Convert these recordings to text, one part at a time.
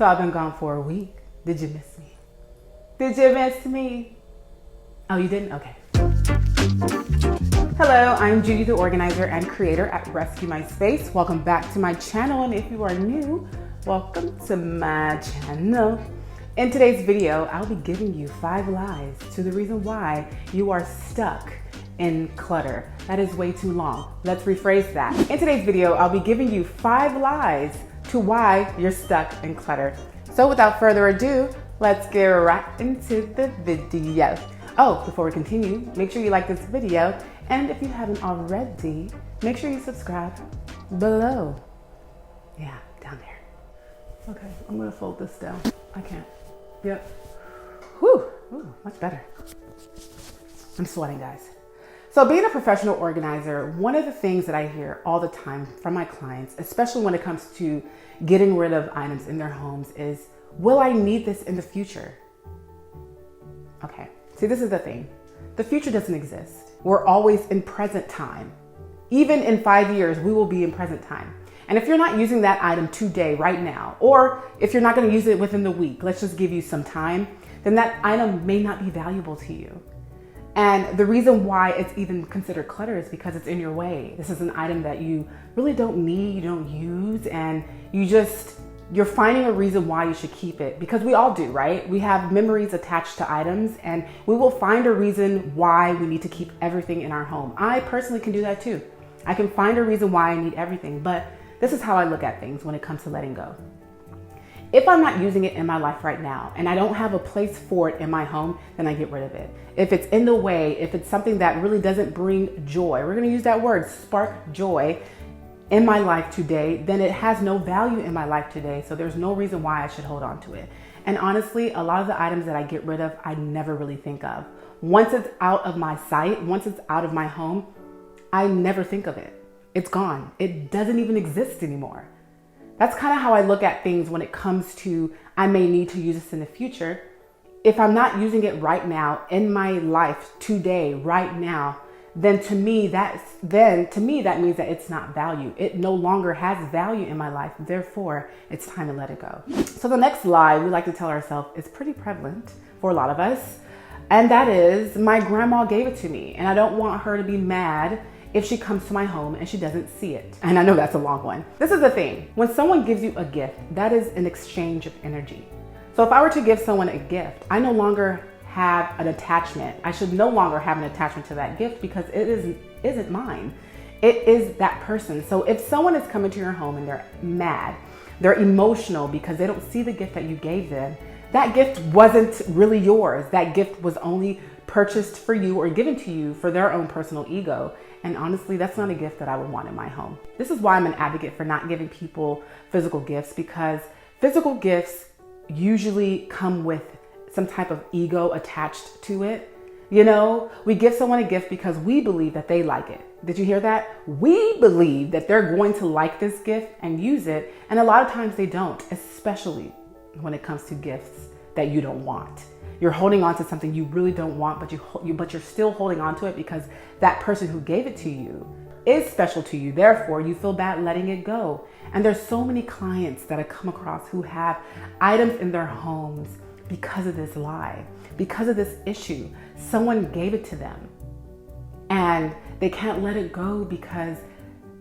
So I've been gone for a week. Did you miss me? Did you miss me? Oh, you didn't? Okay. Hello, I'm Judi the Organizer and creator at Rescue My Space. Welcome back to my channel, and if you are new, welcome to my channel. In today's video, I'll be giving you 5 lies to the reason why you are stuck in clutter. That is way too long. Let's rephrase that. In today's video, I'll be giving you 5 lies to why you're stuck in clutter. So without further ado, let's get right into the video. Oh, before we continue, make sure you like this video, and if you haven't already, make sure you subscribe below. Yeah, down there. Okay, I'm gonna fold this down. I can't. Yep. Whew, ooh, much better. I'm sweating, guys. So being a professional organizer, one of the things that I hear all the time from my clients, especially when it comes to getting rid of items in their homes, is, will I need this in the future? Okay, see, this is the thing. The future doesn't exist. We're always in present time. Even in 5 years, we will be in present time. And if you're not using that item today, right now, or if you're not gonna use it within the week, let's just give you some time, then that item may not be valuable to you. And the reason why it's even considered clutter is because it's in your way. This is an item that you really don't need, you don't use, and you're finding a reason why you should keep it, because we all do, right? We have memories attached to items, and we will find a reason why we need to keep everything in our home. I personally can do that too. I can find a reason why I need everything, but this is how I look at things when it comes to letting go. If I'm not using it in my life right now and I don't have a place for it in my home, then I get rid of it. If it's in the way, if it's something that really doesn't bring joy, we're gonna use that word, spark joy, in my life today, then it has no value in my life today. So there's no reason why I should hold on to it. And honestly, a lot of the items that I get rid of, I never really think of. Once it's out of my sight, once it's out of my home, I never think of it. It's gone. It doesn't even exist anymore. That's kind of how I look at things when it comes to, I may need to use this in the future. If I'm not using it right now in my life today, right now, then to me that means that it's not value. It no longer has value in my life. Therefore, it's time to let it go. So the next lie we like to tell ourselves is pretty prevalent for a lot of us. And that is, my grandma gave it to me and I don't want her to be mad if she comes to my home and she doesn't see it. And I know that's a long one. This is the thing. When someone gives you a gift, that is an exchange of energy. So if I were to give someone a gift, I no longer have an attachment. I should no longer have an attachment to that gift because it isn't mine. It is that person. So if someone is coming to your home and they're mad, they're emotional because they don't see the gift that you gave them, that gift wasn't really yours. That gift was only purchased for you or given to you for their own personal ego. And honestly, that's not a gift that I would want in my home. This is why I'm an advocate for not giving people physical gifts, because physical gifts usually come with some type of ego attached to it. You know, we give someone a gift because we believe that they like it. Did you hear that? We believe that they're going to like this gift and use it. And a lot of times they don't, especially when it comes to gifts that you don't want. You're holding on to something you really don't want, but you're still holding on to it because that person who gave it to you is special to you. Therefore, you feel bad letting it go. And there's so many clients that I come across who have items in their homes because of this lie, because of this issue. Someone gave it to them and they can't let it go because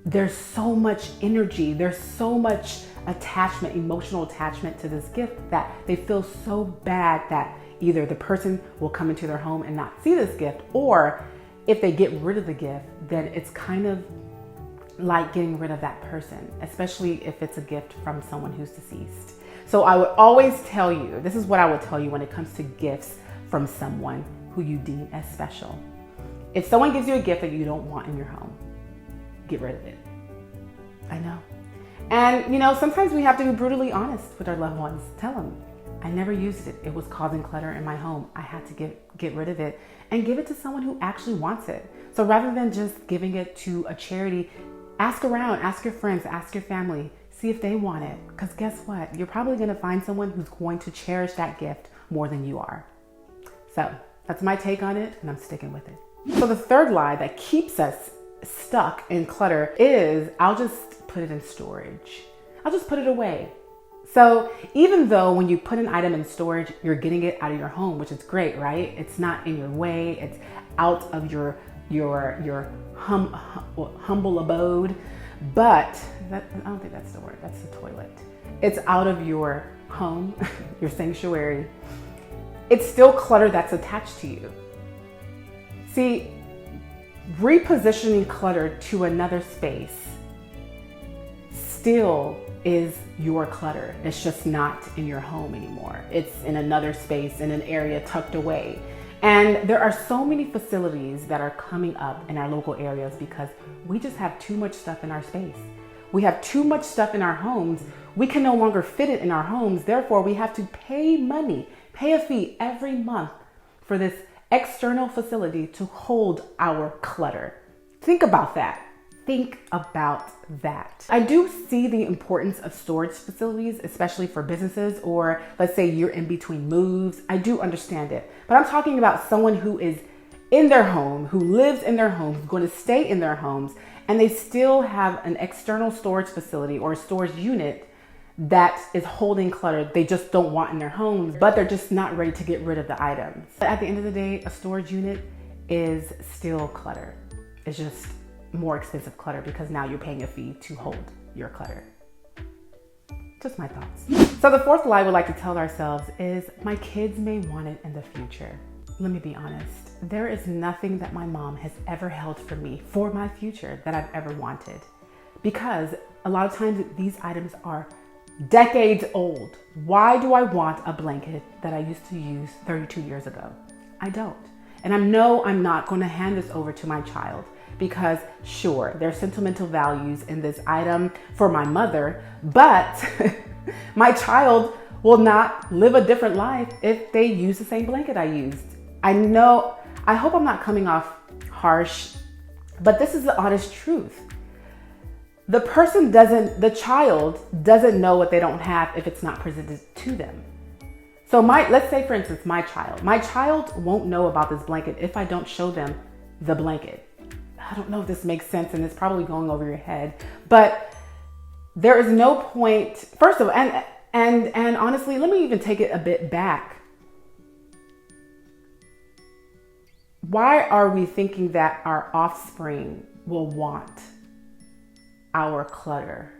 there's so much energy, there's so much attachment, emotional attachment to this gift, that they feel so bad that either the person will come into their home and not see this gift, or if they get rid of the gift, then it's kind of like getting rid of that person, especially if it's a gift from someone who's deceased. So I would always tell you, this is what I would tell you when it comes to gifts from someone who you deem as special. If someone gives you a gift that you don't want in your home, get rid of it. I know. And you know, sometimes we have to be brutally honest with our loved ones. Tell them, I never used it. It was causing clutter in my home. I had to get rid of it and give it to someone who actually wants it. So rather than just giving it to a charity, ask around, ask your friends, ask your family, see if they want it. Because guess what? You're probably going to find someone who's going to cherish that gift more than you are. So that's my take on it, and I'm sticking with it. So the third lie that keeps us stuck in clutter is, I'll just put it in storage. I'll just put it away. So even though when you put an item in storage, you're getting it out of your home, which is great, right? It's not in your way. It's out of your humble abode. But I don't think that's the word. That's the toilet. It's out of your home, your sanctuary. It's still clutter that's attached to you. See, repositioning clutter to another space still is your clutter. It's just not in your home anymore. It's in another space, in an area tucked away. And there are so many facilities that are coming up in our local areas because we just have too much stuff in our space. We have too much stuff in our homes. We can no longer fit it in our homes. Therefore, we have to pay money, pay a fee every month for this external facility to hold our clutter. Think about that. Think about that. I do see the importance of storage facilities, especially for businesses, or let's say you're in between moves. I do understand it, but I'm talking about someone who is in their home, who lives in their home, who's going to stay in their homes, and they still have an external storage facility or a storage unit that is holding clutter they just don't want in their homes, but they're just not ready to get rid of the items. But at the end of the day, a storage unit is still clutter. It's just more expensive clutter because now you're paying a fee to hold your clutter. Just my thoughts. So the fourth lie we like to tell ourselves is my kids may want it in the future. Let me be honest. There is nothing that my mom has ever held for me for my future that I've ever wanted, because a lot of times these items are decades old. Why do I want a blanket that I used to use 32 years ago? I don't. And I know I'm not going to hand this over to my child because sure, there's sentimental values in this item for my mother, but my child will not live a different life if they use the same blanket I used. I know, I hope I'm not coming off harsh, but this is the honest truth. The child doesn't know what they don't have if it's not presented to them. So let's say for instance, my child won't know about this blanket if I don't show them the blanket. I don't know if this makes sense and it's probably going over your head, but there is no point, first of all, and honestly, let me even take it a bit back. Why are we thinking that our offspring will want our clutter?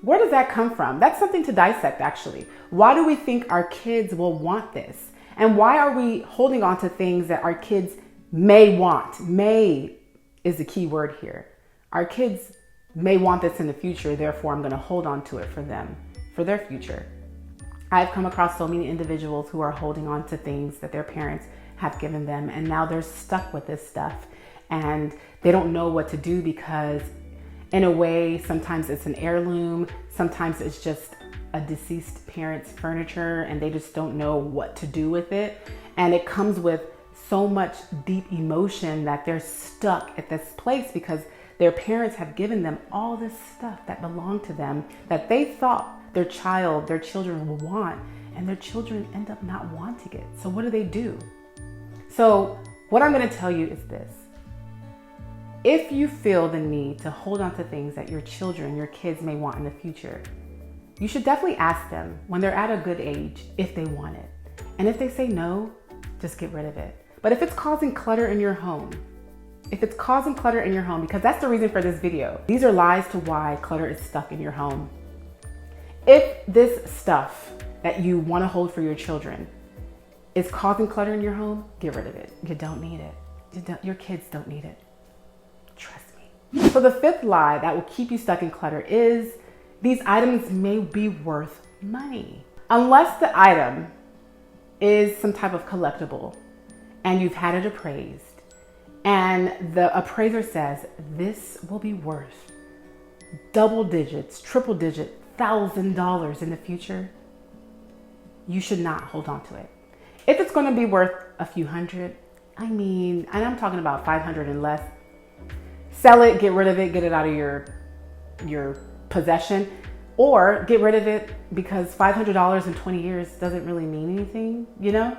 Where does that come from? That's something to dissect, actually. Why do we think our kids will want this? And why are we holding on to things that our kids may want? May is the key word here. Our kids may want this in the future, therefore I'm going to hold on to it for them, for their future. I've come across so many individuals who are holding on to things that their parents have given them, and now they're stuck with this stuff and they don't know what to do because in a way, sometimes it's an heirloom, sometimes it's just a deceased parent's furniture and they just don't know what to do with it. And it comes with so much deep emotion that they're stuck at this place because their parents have given them all this stuff that belonged to them that they thought their children will want, and their children end up not wanting it. So what do? So what I'm going to tell you is this. If you feel the need to hold on to things that your children, your kids may want in the future, you should definitely ask them when they're at a good age if they want it. And if they say no, just get rid of it. But if it's causing clutter in your home, because that's the reason for this video. These are lies to why clutter is stuck in your home. If this stuff that you want to hold for your children is causing clutter in your home, get rid of it. You don't need it. Your kids don't need it. Trust me. So the fifth lie that will keep you stuck in clutter is these items may be worth money. Unless the item is some type of collectible and you've had it appraised and the appraiser says this will be worth double digits, triple digit, $1,000 in the future, you should not hold on to it. If it's going to be worth a few hundred, and I'm talking about 500 and less, sell it, get rid of it, get it out of your possession, or get rid of it because $500 in 20 years doesn't really mean anything, you know?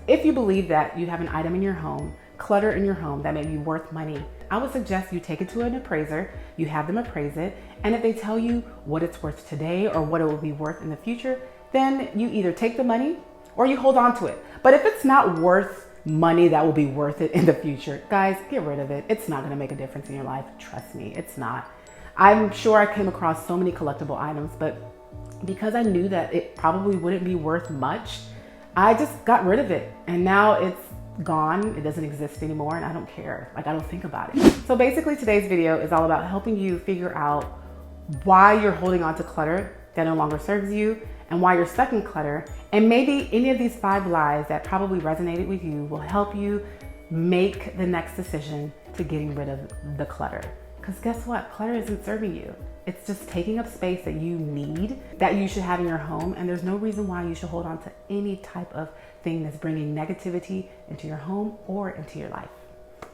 If you believe that you have an item in your home clutter in your home that may be worth money, I would suggest you take it to an appraiser, you have them appraise it, and if they tell you what it's worth today or what it will be worth in the future, then you either take the money or you hold on to it. But if it's not worth money that will be worth it in the future, guys, get rid of it. It's not gonna make a difference in your life. Trust me, it's not. I'm sure I came across so many collectible items, but because I knew that it probably wouldn't be worth much, I just got rid of it. And now it's gone, it doesn't exist anymore, and I don't care. Like, I don't think about it. So basically today's video is all about helping you figure out why you're holding on to clutter that no longer serves you and why you're stuck in clutter. And maybe any of these 5 lies that probably resonated with you will help you make the next decision to getting rid of the clutter. Because guess what? Clutter isn't serving you. It's just taking up space that you need, that you should have in your home. And there's no reason why you should hold on to any type of thing that's bringing negativity into your home or into your life.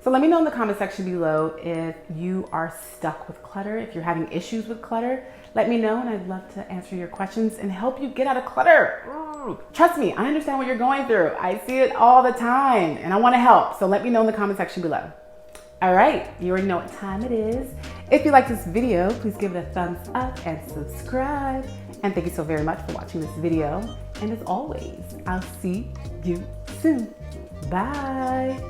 So let me know in the comment section below if you are stuck with clutter, if you're having issues with clutter. Let me know, and I'd love to answer your questions and help you get out of clutter. Trust me, I understand what you're going through. I see it all the time and I want to help. So let me know in the comment section below. All right, you already know what time it is. If you like this video, please give it a thumbs up and subscribe. And thank you so very much for watching this video. And as always, I'll see you soon. Bye.